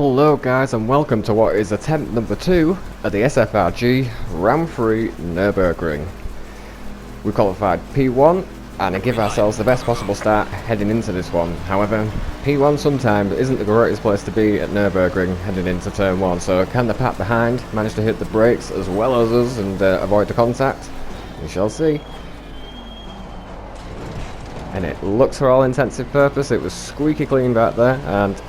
Hello guys, and welcome to what is attempt number 2 of the SFRG Round 3 Nurburgring. We qualified P1 and give ourselves the best possible start heading into this one. However, P1 sometimes isn't the greatest place to be at Nurburgring heading into turn 1, so can the pack behind manage to hit the brakes as well as us and avoid the contact? We shall see. And it looks, for all intensive purpose, it was squeaky clean back there, and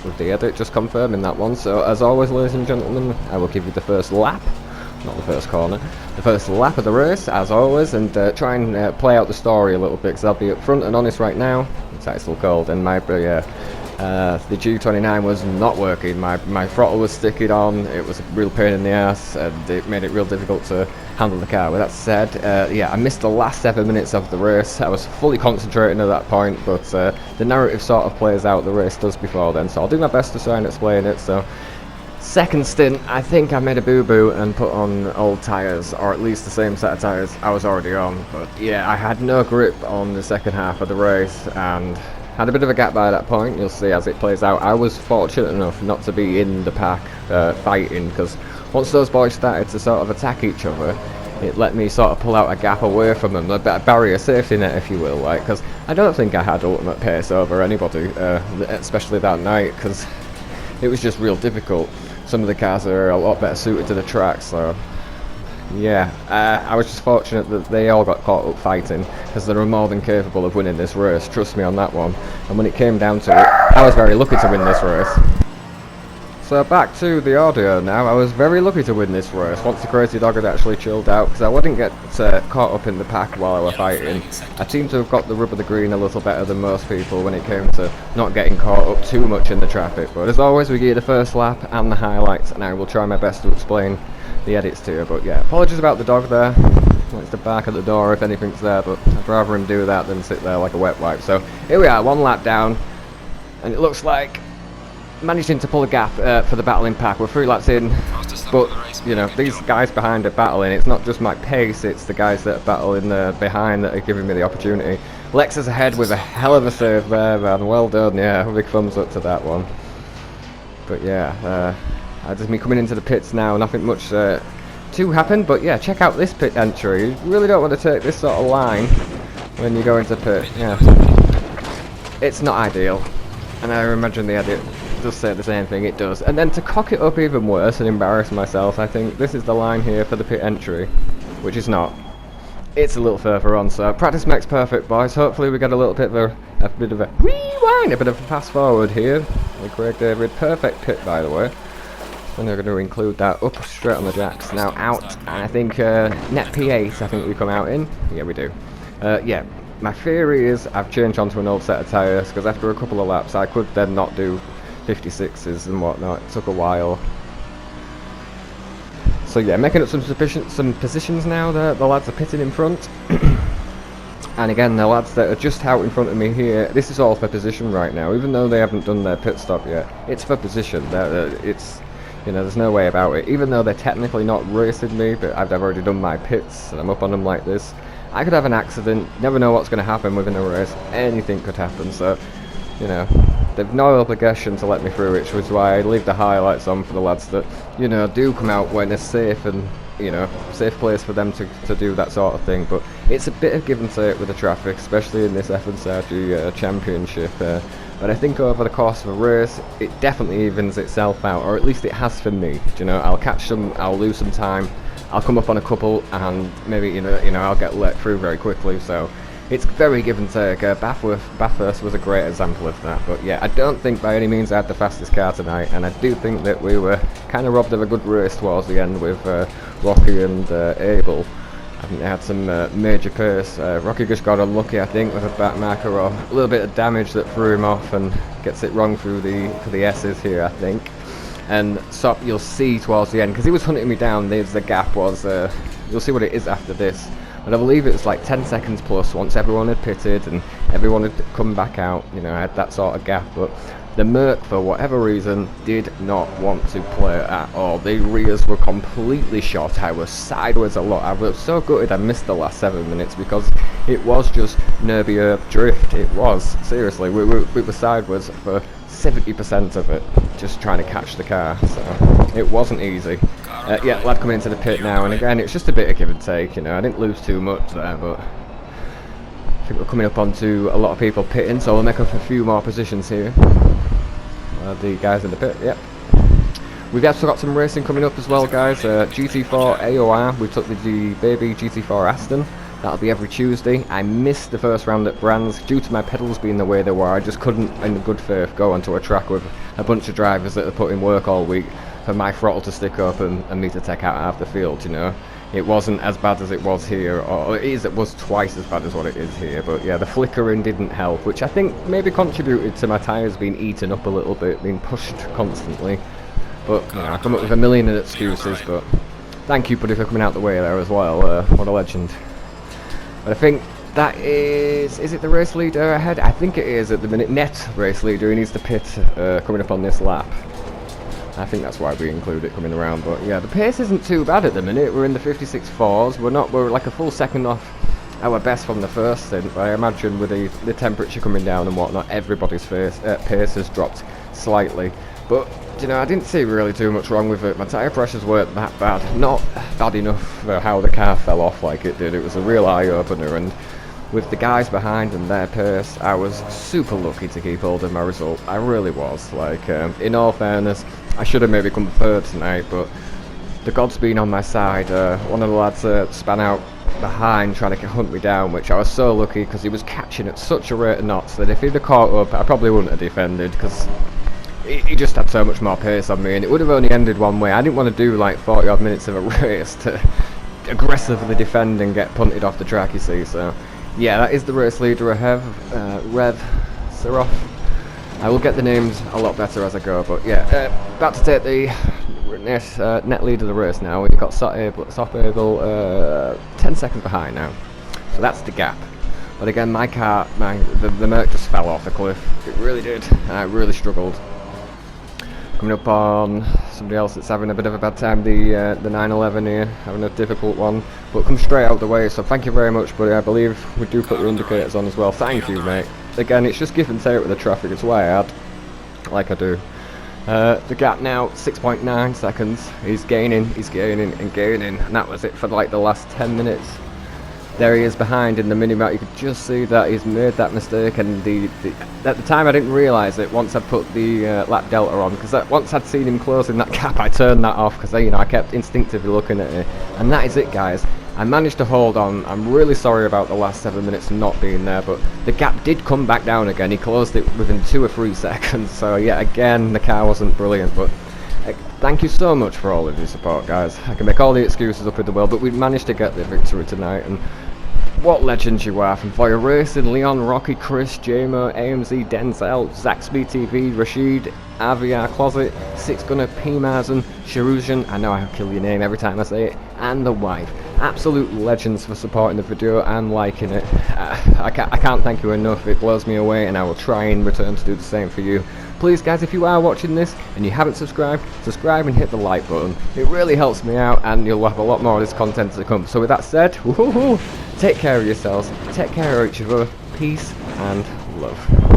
with the edit just confirming that one. So as always, ladies and gentlemen, I will give you the first lap, not the first corner, the first lap of the race as always, and try and play out the story a little bit, because I'll be upfront and honest right now. It's actually cold, and the G29 was not working. My throttle was sticking on. It was a real pain in the ass, and it made it real difficult to handle the car. With that said, yeah, I missed the last 7 minutes of the race. I was fully concentrating at that point, but the narrative sort of plays out, the race does before then, so I'll do my best to try and explain it. So, second stint, I think I made a boo-boo and put on old tyres, or at least the same set of tyres I was already on. But yeah, I had no grip on the second half of the race, and had a bit of a gap by that point. You'll see as it plays out. I was fortunate enough not to be in the pack fighting, because once those boys started to sort of attack each other, it let me sort of pull out a gap away from them, a barrier safety net, if you will, like, because I don't think I had ultimate pace over anybody, especially that night, because it was just real difficult. Some of the cars are a lot better suited to the track, so yeah, I was just fortunate that they all got caught up fighting, because they were more than capable of winning this race, trust me on that one. And when it came down to it, I was very lucky to win this race. So back to the audio now. I was very lucky to win this race once the crazy dog had actually chilled out, because I wouldn't get caught up in the pack while I was fighting. I seemed to have got the rub of the green a little better than most people when it came to not getting caught up too much in the traffic. But as always, we give you the first lap and the highlights, and I will try my best to explain the edits to you. But yeah, apologies about the dog there. He likes to bark at the door if anything's there, but I'd rather him do that than sit there like a wet wipe. So here we are, one lap down, and it looks like managing to pull a gap for the battling pack. We're 3 laps in, but you know, these guys behind are battling. It's not just my pace, it's the guys that are battling behind that are giving me the opportunity. Lex is ahead with a hell of a save there, man. Well done, yeah, big thumbs up to that one. But yeah, just me coming into the pits now, nothing much to happen, but yeah, check out this pit entry. You really don't want to take this sort of line when you go into pit. Yeah, it's not ideal, and I imagine the edit does say the same thing. It does. And then to cock it up even worse and embarrass myself, I think this is the line here for the pit entry, which is not. It's a little further on, so practice makes perfect, boys. Hopefully we get a little bit of a rewind, a bit of a fast forward here with Craig David. Perfect pit, by the way. And they're going to include that up straight on the jacks. Now out, and I think net P8 I think we come out in. Yeah, we do. Yeah, my theory is I've changed onto an old set of tyres, because after a couple of laps I could then not do 56s and whatnot. It took a while. So yeah, making up some positions now. The lads are pitting in front. And again, the lads that are just out in front of me here, this is all for position right now. Even though they haven't done their pit stop yet, it's for position. It's, you know, there's no way about it. Even though they're technically not racing me, but I've already done my pits and I'm up on them like this, I could have an accident. Never know what's going to happen within a race. Anything could happen. So, you know, they've no obligation to let me through, which was why I leave the highlights on for the lads that, you know, do come out when it's safe and, you know, safe place for them to do that sort of thing. But it's a bit of give and take with the traffic, especially in this FNCRG championship. But I think over the course of a race, it definitely evens itself out, or at least it has for me. You know, I'll catch some, I'll lose some time, I'll come up on a couple, and maybe you know I'll get let through very quickly. So it's very give and take. Bathurst was a great example of that. But yeah, I don't think by any means I had the fastest car tonight, and I do think that we were kind of robbed of a good race towards the end with Rocky and Abel. I think they had some major pace. Rocky just got unlucky, I think, with a back marker or a little bit of damage that threw him off and gets it wrong through for the S's here, I think. And so you'll see towards the end, because he was hunting me down, the gap was, you'll see what it is after this. But I believe it was like 10 seconds plus once everyone had pitted and everyone had come back out. You know, I had that sort of gap, but the Merc, for whatever reason, did not want to play at all. The rears were completely shot. I was sideways a lot. I was so gutted I missed the last 7 minutes, because it was just Nurburgring drift. It was, seriously. We were sideways for 70% of it just trying to catch the car, so it wasn't easy. Yeah, lad coming into the pit now, and again, it's just a bit of give and take, you know. I didn't lose too much there, but I think we're coming up onto a lot of people pitting, so we'll make up a few more positions here. The guys in the pit, yep. We've also got some racing coming up as well, guys. GT4 AOR, we took the baby GT4 Aston. That'll be every Tuesday. I missed the first round at Brands due to my pedals being the way they were. I just couldn't, in good faith, go onto a track with a bunch of drivers that have put in work all week for my throttle to stick up and me to take out half the field, you know. It wasn't as bad as it was here, or it was twice as bad as what it is here, but yeah, the flickering didn't help, which I think maybe contributed to my tyres being eaten up a little bit, being pushed constantly. But, you know, I come up with a million excuses, but thank you, buddy, for coming out the way there as well. What a legend. But I think that is it the race leader ahead? I think it is at the minute. Net race leader, he needs to pit coming up on this lap. I think that's why we include it coming around, but yeah, the pace isn't too bad at the minute. We're in the 56.4s. We're like a full second off our best from the first stint, but I imagine with the temperature coming down and whatnot, everybody's pace has dropped slightly. But, you know, I didn't see really too much wrong with it. My tyre pressures weren't that bad. Not bad enough for how the car fell off like it did. It was a real eye-opener, and with the guys behind and their pace, I was super lucky to keep hold of my result. I really was. Like, in all fairness, I should have maybe come third tonight, but the gods being on my side, one of the lads span out behind trying to hunt me down, which I was so lucky because he was catching at such a rate of knots that if he'd have caught up, I probably wouldn't have defended, because he just had so much more pace on me, and it would have only ended one way. I didn't want to do like 40 odd minutes of a race to aggressively defend and get punted off the track, you see. So yeah, that is the race leader ahead, Rev Siroff. I will get the names a lot better as I go, but yeah, about to take the net lead of the race now. We've got Soppable 10 seconds behind now, so that's the gap. But again, my car, the Merc just fell off the cliff. It really did. I really struggled. Coming up on somebody else that's having a bit of a bad time, the 911 here, having a difficult one, but come straight out the way, so thank you very much, buddy. I believe we do put your indicators on as well. Thank you, mate. Again, it's just give and take with the traffic, it's why I add, like I do. The gap now, 6.9 seconds. He's gaining, and that was it for like the last 10 minutes. There he is behind in the mini-map. You could just see that he's made that mistake, and at the time I didn't realise it once I'd put the lap delta on, because once I'd seen him closing that gap, I turned that off, because you know, I kept instinctively looking at it. And that is it, guys. I managed to hold on. I'm really sorry about the last 7 minutes not being there, but the gap did come back down again. He closed it within 2 or 3 seconds, so yeah, again, the car wasn't brilliant, but thank you so much for all of your support, guys. I can make all the excuses up in the world, but we managed to get the victory tonight, and what legends you are. From Fire Racing, Leon, Rocky, Chris, JMO, AMZ, Denzel, Zaxby TV, Rashid, RVR Closet, Six Gunner, P Marzen, Sharujan, I know I kill your name every time I say it, and the wife. Absolute legends for supporting the video and liking it. I can't thank you enough. It blows me away, and I will try in return to do the same for you. Please, guys, if you are watching this and you haven't subscribed, subscribe and hit the like button. It really helps me out, and you'll have a lot more of this content to come. So with that said, take care of yourselves, take care of each other, peace and love.